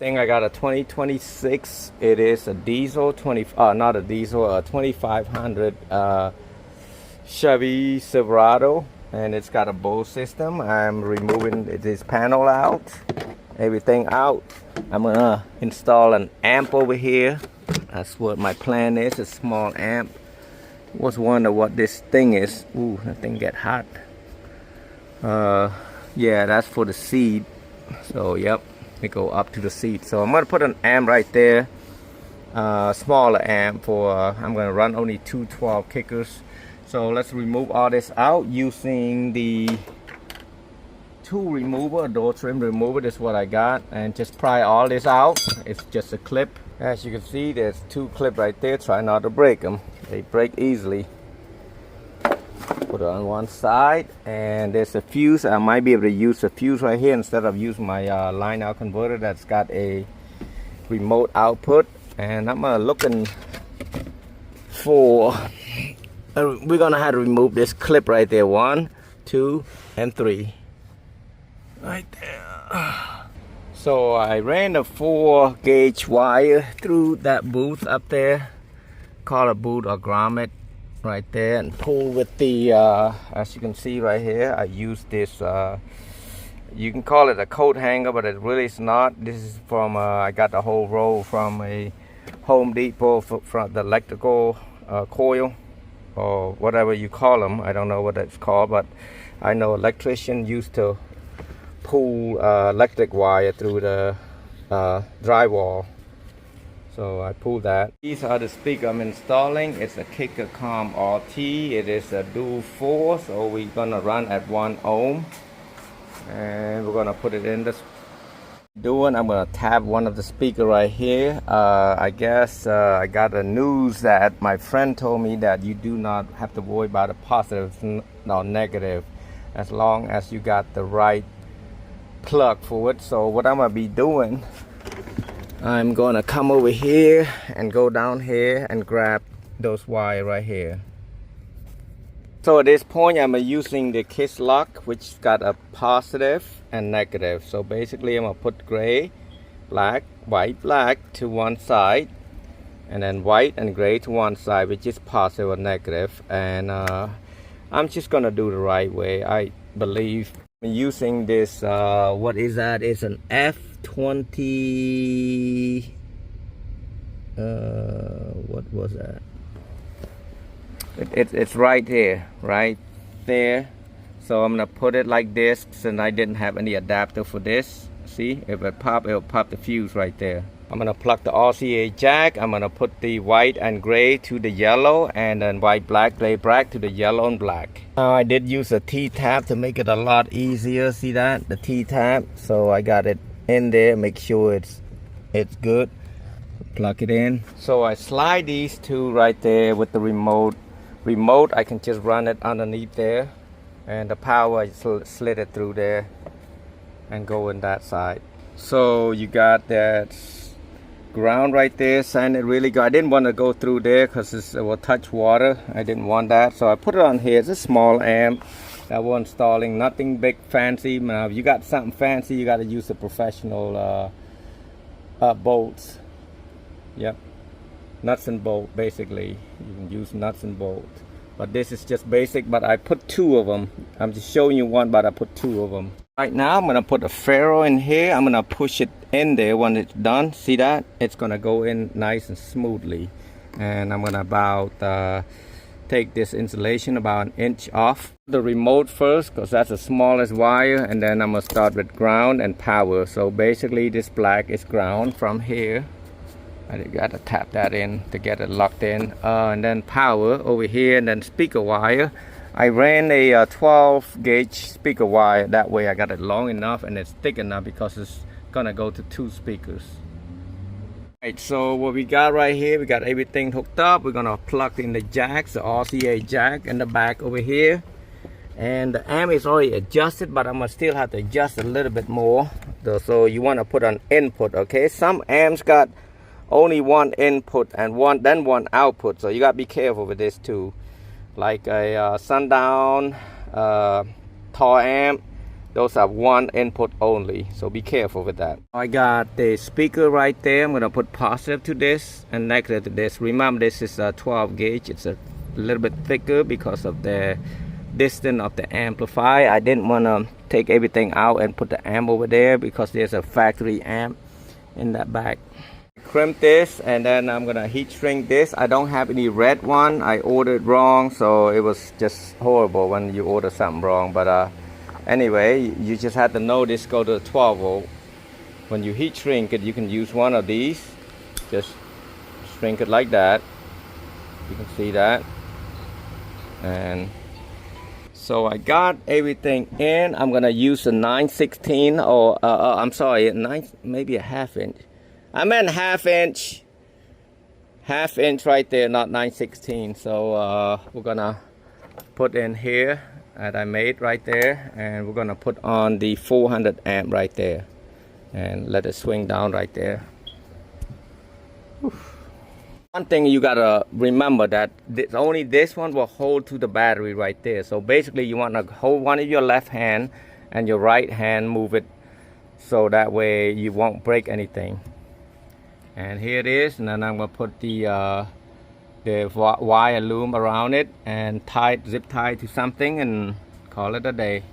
Thing I got a 2026. It is a diesel not a diesel, a 2500 Chevy Silverado, and it's got a Bose system. I'm removing this panel out, everything out. I'm gonna install an amp over here. That's what my plan is, a small amp. Was wondering what this thing is. Ooh, that thing get hot. Yeah, that's for the seat. So yep, it go up to the seat. So I'm gonna put an amp right there, smaller amp for I'm gonna run only 212 kickers. So let's remove all this out using the tool remover, door trim remover. This is what I got, and just pry all this out. It's just a clip. As you can see, there's two clips right there. Try not to break them, they break easily. Put it on one side, and there's a fuse. I might be able to use a fuse right here instead of using my line out converter that's got a remote output. And I'm looking for we're gonna have to remove this clip right there. 1, 2, and 3 right there. So I ran a 4 gauge wire through that booth up there, call it boot or grommet right there, and pull with the as you can see right here, I use this you can call it a coat hanger, but it really is not. This is from I got the whole roll from a Home Depot from the electrical coil or whatever you call them. I don't know what it's called, but I know electrician used to pull electric wire through the drywall. So I pulled that. These are the speakers I'm installing. It's a Kicker Com RT. It is a dual 4, so we're gonna run at 1 ohm, and we're gonna put it in this. I'm gonna tap one of the speaker right here. I guess I got a news that my friend told me that you do not have to worry about a positive or negative as long as you got the right plug for it. So what I'm gonna be doing, I'm gonna come over here and go down here and grab those wires right here. So at this point, I'm using the kiss lock, which got a positive and negative. So basically, I'm gonna put gray, black, white, black to one side, and then white and gray to one side, which is positive or negative. And I'm just gonna do the right way, I believe. I'm using this, what is that? It's an F20, what was that? It's right here, right there. So I'm gonna put it like this, since I didn't have any adapter for this. See, if it pop, it'll pop the fuse right there. I'm gonna plug the RCA jack. I'm gonna put the white and gray to the yellow, and then white, black, gray, black to the yellow and black. Now I did use a T-tap to make it a lot easier. See that? The T-tap. So I got it in there, make sure it's good. Plug it in. So I slide these two right there with the remote. I can just run it underneath there, and the power I slid it through there and go in that side. So you got that ground right there, sand it really good. I didn't want to go through there because it will touch water. I didn't want that, so I put it on here. It's a small amp that we're installing, nothing big fancy. Now if you got something fancy, you got to use the professional bolts. Yep, nuts and bolt. Basically you can use nuts and bolt, but this is just basic. But I put 2 of them. I'm just showing you one, but I put 2 of them. Right now I'm gonna put a ferrule in here. I'm gonna push it in there. When it's done, see that it's gonna go in nice and smoothly. And I'm gonna about take this insulation about 1 inch off the remote first, because that's the smallest wire, and then I'm gonna start with ground and power. So basically this black is ground from here. I gotta tap that in to get it locked in, and then power over here, and then speaker wire. I ran a 12 gauge speaker wire. That way I got it long enough and it's thick enough, because it's gonna go to 2 speakers. Alright, so what we got right here, we got everything hooked up. We're gonna plug in the jacks, the RCA jack in the back over here, and the amp is already adjusted, but I'm gonna still have to adjust a little bit more. So you want to put an input, okay? Some amps got only 1 input and one output, so you gotta be careful with this too. Like a Sundown, Tar amp, Those are one input only, so be careful with that. I got the speaker right there. I'm gonna put positive to this and negative to this. Remember, this is a 12 gauge. It's a little bit thicker because of the distance of the amplifier. I didn't want to take everything out and put the amp over there because there's a factory amp in that back. Crimp this, and then I'm gonna heat shrink this. I don't have any red one. I ordered wrong, so it was just horrible when you order something wrong. But anyway, you just have to know this go to 12 volt. When you heat shrink it, you can use one of these. Just shrink it like that. You can see that. And so I got everything in. I'm gonna use a 9/16 or I'm sorry, maybe a half inch. I meant half inch right there, not 9/16. So we're gonna put in here that I made right there, and we're gonna put on the 400 amp right there and let it swing down right there. Oof. One thing you gotta remember that only this one will hold to the battery right there. So basically you want to hold one of your left hand and your right hand, move it so that way you won't break anything. And here it is, and then I'm gonna put the wire loom around it and zip tie to something and call it a day.